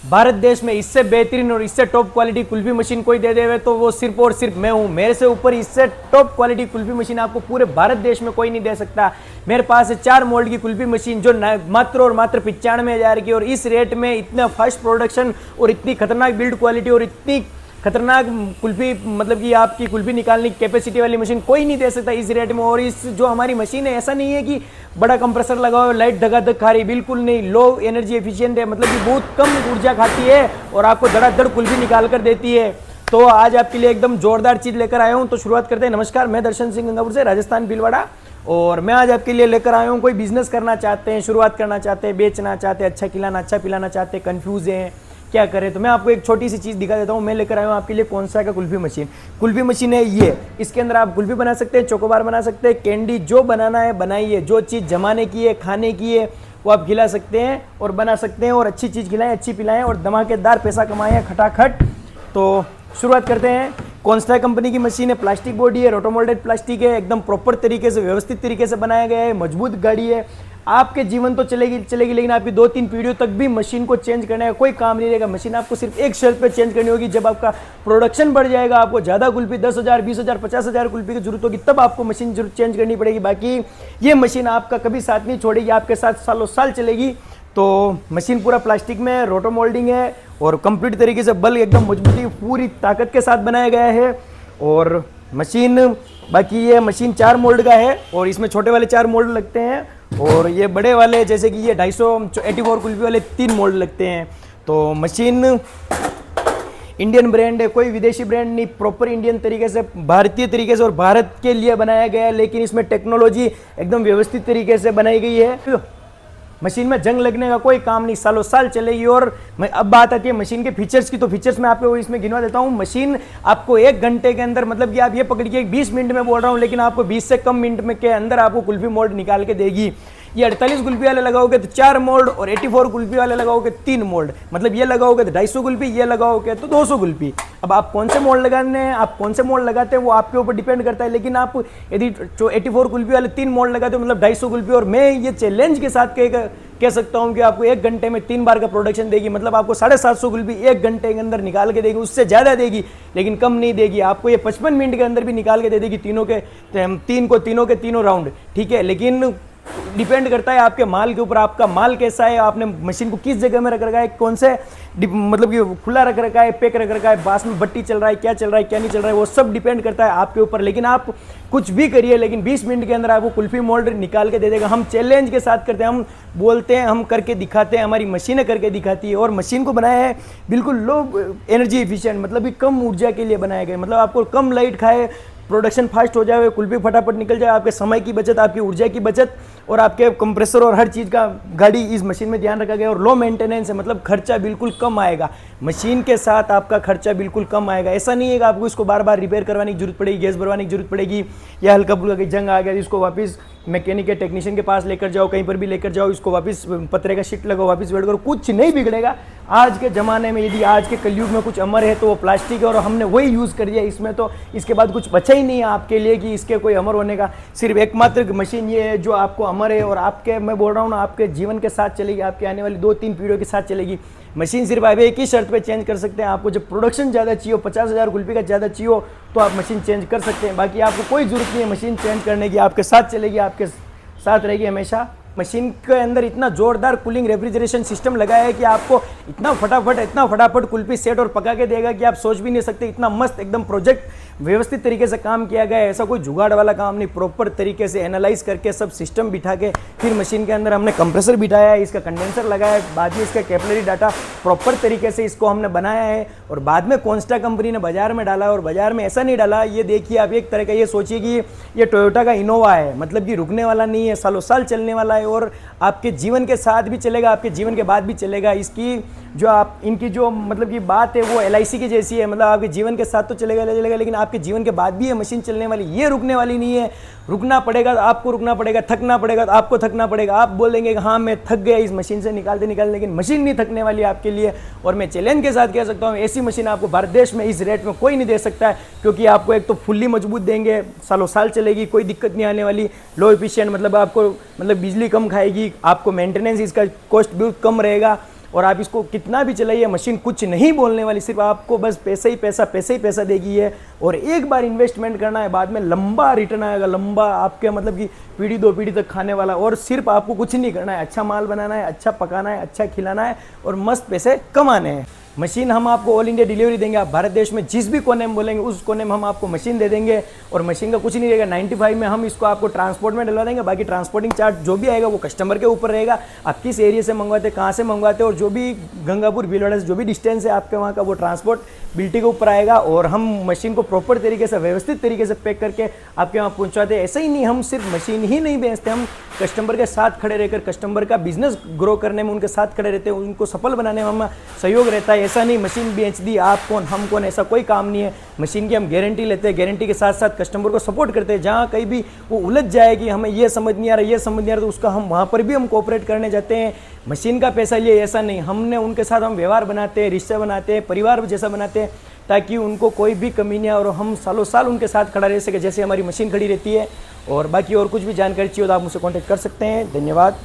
भारत देश में इससे बेहतरीन और इससे टॉप क्वालिटी कुल्फी मशीन कोई दे देवे तो वो सिर्फ और सिर्फ मैं हूँ। मेरे से ऊपर इससे टॉप क्वालिटी कुल्फी मशीन आपको पूरे भारत देश में कोई नहीं दे सकता। मेरे पास है 4 मोल्ड की कुल्फी मशीन जो मात्र और मात्र 95,000 की, और इस रेट में इतना फास्ट प्रोडक्शन और इतनी खतरनाक बिल्ड क्वालिटी और इतनी खतरनाक कुल्फी, मतलब कि आपकी कुल्फी निकालने की कैपेसिटी वाली मशीन कोई नहीं दे सकता इस रेट में। और इस जो हमारी मशीन है, ऐसा नहीं है कि बड़ा कंप्रेसर लगाओ लाइट धगाधक खा रही, बिल्कुल नहीं। लो एनर्जी एफिशिएंट है, मतलब कि बहुत कम ऊर्जा खाती है और आपको धड़ाधड़ कुल्फी निकाल कर देती है। तो आज आपके लिए एकदम जोरदार चीज लेकर आया हूँ। तो शुरुआत करते हैं। नमस्कार, मैं दर्शन सिंह गंगापुर से, राजस्थान भीलवाड़ा, और मैं आज आपके लिए लेकर आया हूँ। कोई बिजनेस करना चाहते हैं, शुरुआत करना चाहते हैं, बेचना चाहते हैं, अच्छा खिलाना अच्छा पिलाना चाहते हैं, कंफ्यूज हैं क्या करें, तो मैं आपको एक छोटी सी चीज़ दिखा देता हूँ। मैं लेकर आया हूँ आपके लिए कौन सा का कुल्फी मशीन। कुल्फी मशीन है ये, इसके अंदर आप कुल्फी बना सकते हैं, चोकोबार बना सकते हैं, कैंडी जो बनाना है बनाइए। जो चीज़ जमाने की है, खाने की है, वो आप खिला सकते हैं और बना सकते हैं, और अच्छी चीज़ खिलाएं, अच्छी पिलाएं और धमाकेदार पैसा कमाएं खटाखट। तो शुरुआत करते हैं। कॉन्स्टा कंपनी की मशीन है, प्लास्टिक बॉडी है, रोटोमोल्डेड प्लास्टिक है, एकदम प्रॉपर तरीके से व्यवस्थित तरीके से बनाया गया है, मजबूत गाड़ी है। आपके जीवन तो चलेगी चलेगी, लेकिन आपकी 2-3 पीढ़ियों तक भी मशीन को चेंज करने का कोई काम नहीं रहेगा। मशीन आपको सिर्फ एक शर्त पे चेंज करनी होगी, जब आपका प्रोडक्शन बढ़ जाएगा, आपको ज़्यादा कुल्फी 10,000, 20,000, 50,000 कुल्फी की जरूरत होगी, तब आपको मशीन जरूर चेंज करनी पड़ेगी। बाकी ये मशीन आपका कभी साथ नहीं छोड़ेगी, आपके साथ सालों साल चलेगी। तो मशीन पूरा प्लास्टिक में है, रोटो मोल्डिंग है और कंप्लीट तरीके से बल एकदम मजबूती पूरी ताकत के साथ बनाया गया है। और मशीन, बाकी ये मशीन 4 मोल्ड का है और इसमें छोटे वाले 4 मोल्ड लगते हैं, और ये बड़े वाले जैसे कि ये 250 84 कुल्फी वाले 3 मोल्ड लगते हैं। तो मशीन इंडियन ब्रांड है, कोई विदेशी ब्रांड नहीं, प्रॉपर इंडियन तरीके से, भारतीय तरीके से और भारत के लिए बनाया गया है। लेकिन इसमें टेक्नोलॉजी एकदम व्यवस्थित तरीके से बनाई गई है। मशीन में जंग लगने का कोई काम नहीं, सालों साल चलेगी। और अब बात आती है मशीन के फीचर्स की, तो फीचर्स मैं आपको इसमें गिनवा देता हूँ। मशीन आपको 1 घंटे के अंदर, मतलब कि आप ये पकड़िए 20 मिनट में बोल रहा हूँ, लेकिन आपको 20 से कम मिनट में के अंदर आपको कुल्फी मोल्ड निकाल के देगी। ये 48 कुल्फी वाले लगाओगे तो 4 मोल्ड, और 84 कुल्फी वाले लगाओगे 3 मोल्ड, मतलब ये लगाओगे तो 250 कुल्फी, ये लगाओगे तो 200 कुल्फी। अब आप कौन से मोल्ड लगाने हैं, आप कौन से मोल्ड लगाते हैं, वो आपके ऊपर डिपेंड करता है। लेकिन आप यदि 84 कुल्फी वाले 3 मोल्ड लगाते हो, मतलब 250 कुल्फी, और मैं ये चैलेंज के साथ कह सकता हूं कि आपको 1 घंटे में 3 बार का प्रोडक्शन देगी, मतलब आपको 750 कुल्फी 1 घंटे के अंदर निकाल के देगी। उससे ज़्यादा देगी लेकिन कम नहीं देगी। आपको ये 55 मिनट के अंदर भी निकाल के दे देगी, तीनों के तीनों राउंड, ठीक है। लेकिन डिपेंड करता है आपके माल के ऊपर, आपका माल कैसा है, आपने मशीन को किस जगह में रख रखा है, कौन से मतलब कि खुला रख रखा है, पैक रख रखा है, बास में बट्टी चल रहा है, क्या चल रहा है, क्या नहीं चल रहा है, वो सब डिपेंड करता है आपके ऊपर। लेकिन आप कुछ भी करिए, लेकिन 20 मिनट के अंदर आपको कुल्फी मोल्ड निकाल के दे देगा। हम चैलेंज के साथ करते हैं, हम बोलते हैं, हम करके दिखाते हैं, हमारी मशीनें करके दिखाती है। और मशीन को बनाया है बिल्कुल लो एनर्जी एफिशिएंट, मतलब कि कम ऊर्जा के लिए बनाया गया, मतलब आपको कम लाइट खाए, प्रोडक्शन फास्ट हो जाए, कुल्फी फटाफट निकल जाए, आपके समय की बचत, आपकी ऊर्जा की बचत और आपके कंप्रेसर और हर चीज़ का गाड़ी इस मशीन में ध्यान रखा गया। और लो मेंटेनेंस है, मतलब खर्चा बिल्कुल कम आएगा। मशीन के साथ आपका खर्चा बिल्कुल कम आएगा। ऐसा नहीं है कि आपको इसको बार बार रिपेयर करवाने की जरूरत पड़ेगी, गैस भरवाने की जरूरत पड़ेगी, या हल्का फुल्का की जंग आ गया इसको वापस मैकेनिक या टेक्नीशियन के पास लेकर जाओ, कहीं पर भी लेकर जाओ, इसको वापस पतरे का शीट लगाओ, वापस वेल्ड करो, कुछ नहीं बिगड़ेगा। आज के ज़माने में यदि आज के कलयुग में कुछ अमर है तो वो प्लास्टिक है, और हमने वही यूज़ कर दिया इसमें, तो इसके बाद कुछ बचा ही नहीं है आपके लिए कि इसके कोई अमर होने का। सिर्फ एकमात्र मशीन ये है जो आपको अमर है, और आपके, मैं बोल रहा हूँ ना, आपके जीवन के साथ चलेगी, आपके आने वाली 2-3 पीढ़ियों के साथ चलेगी। मशीन सिर्फ आप एक ही शर्त पे चेंज कर सकते हैं, आपको जब प्रोडक्शन ज़्यादा चाहिए हो, 50,000 कुल्फी का ज़्यादा चाहिए हो, तो आप मशीन चेंज कर सकते हैं। बाकी आपको कोई ज़रूरत नहीं है मशीन चेंज करने की, आपके साथ चलेगी, आपके साथ रहेगी हमेशा। मशीन के अंदर इतना जोरदार कूलिंग रेफ्रिजरेशन सिस्टम लगा है कि आपको इतना फटाफट कुल्फी सेट और पका के देगा कि आप सोच भी नहीं सकते। इतना मस्त एकदम प्रोजेक्ट व्यवस्थित तरीके से काम किया गया है, ऐसा कोई जुगाड़ वाला काम नहीं। प्रॉपर तरीके से एनालाइज करके सब सिस्टम बिठा के फिर मशीन के अंदर हमने कंप्रेसर बिठाया है, इसका कंडेंसर लगाया है, बाद में इसका कैपिलरी डाटा प्रॉपर तरीके से इसको हमने बनाया है, और बाद में कॉन्स्टा कंपनी ने बाजार में डाला। और बाजार में ऐसा नहीं डाला, ये देखिए आप एक तरह का, ये सोचिए कि ये टोयोटा का इनोवा है, मतलब कि रुकने वाला नहीं है, सालों साल चलने वाला है, और आपके जीवन के साथ भी चलेगा, आपके जीवन के बाद भी चलेगा। इसकी जो आप इनकी जो मतलब की बात है वो LIC की जैसी है, मतलब आपके जीवन के साथ तो चलेगा लेकिन आपके जीवन के बाद भी ये मशीन चलने वाली, ये रुकने वाली नहीं है। रुकना पड़ेगा तो आपको रुकना पड़ेगा, थकना पड़ेगा तो आपको थकना पड़ेगा। आप बोलेंगे कि हाँ मैं थक गया इस मशीन से निकालते, लेकिन मशीन नहीं थकने वाली आपके लिए। और मैं चैलेंज के साथ कह सकता हूँ ऐसी मशीन आपको भारत देश में इस रेट में कोई नहीं दे सकता है, क्योंकि आपको एक तो फुल्ली मजबूत देंगे, सालों साल चलेगी, कोई दिक्कत नहीं आने वाली, लो एफिशिएंट, मतलब आपको मतलब बिजली कम खाएगी, आपको मेंटेनेंस इसका कॉस्ट भी कम रहेगा, और आप इसको कितना भी चलाइए, मशीन कुछ नहीं बोलने वाली, सिर्फ आपको बस पैसा ही पैसा, पैसा ही पैसा देगी है। और एक बार इन्वेस्टमेंट करना है, बाद में लंबा रिटर्न आएगा, लंबा आपके मतलब कि पीढ़ी दो पीढ़ी तक खाने वाला। और सिर्फ आपको कुछ नहीं करना है, अच्छा माल बनाना है, अच्छा पकाना है, अच्छा खिलाना है और मस्त पैसे कमाने हैं। मशीन हम आपको ऑल इंडिया डिलीवरी देंगे, आप भारत देश में जिस भी कोने में बोलेंगे उस कोने में हम आपको मशीन दे देंगे। और मशीन का कुछ नहीं रहेगा, 95 में हम इसको आपको ट्रांसपोर्ट में डलवा देंगे। बाकी ट्रांसपोर्टिंग चार्ज जो भी आएगा वो कस्टमर के ऊपर रहेगा, आप किस एरिया से मंगवाते, कहाँ से मंगवाते, और जो भी गंगापुर भीलवाड़ा से जो भी डिस्टेंस है आपके वहाँ का, वो ट्रांसपोर्टबिलिटी के ऊपर आएगा। और हम मशीन को प्रॉपर तरीके से, व्यवस्थित तरीके से पैक करके आपके वहाँ पहुँचाते हैं। ऐसा ही नहीं, हम सिर्फ मशीन ही नहीं बेचते, हम कस्टमर के साथ खड़े रहकर कस्टमर का बिजनेस ग्रो करने में उनके साथ खड़े रहते हैं, उनको सफल बनाने में हमारा सहयोग रहता है। ऐसा नहीं मशीन बेच दी आप कौन हम कौन, ऐसा कोई काम नहीं है। मशीन की हम गारंटी लेते हैं, गारंटी के साथ साथ कस्टमर को सपोर्ट करते हैं। जहाँ कहीं भी वो उलझ जाए कि हमें ये समझ नहीं आ रहा, ये समझ नहीं आ रहा, तो उसका हम वहाँ पर भी हम कोऑपरेट करने जाते हैं। मशीन का पैसा लिए ऐसा नहीं, हमने उनके साथ हम व्यवहार बनाते हैं, रिश्ते बनाते हैं, परिवार जैसा बनाते हैं, ताकि उनको कोई भी कमी नहीं आए और हम सालों साल उनके साथ खड़ा रह सके, जैसे हमारी मशीन खड़ी रहती है। और बाकी और कुछ भी जानकारी चाहिए तो आप मुझसे कॉन्टैक्ट कर सकते हैं। धन्यवाद।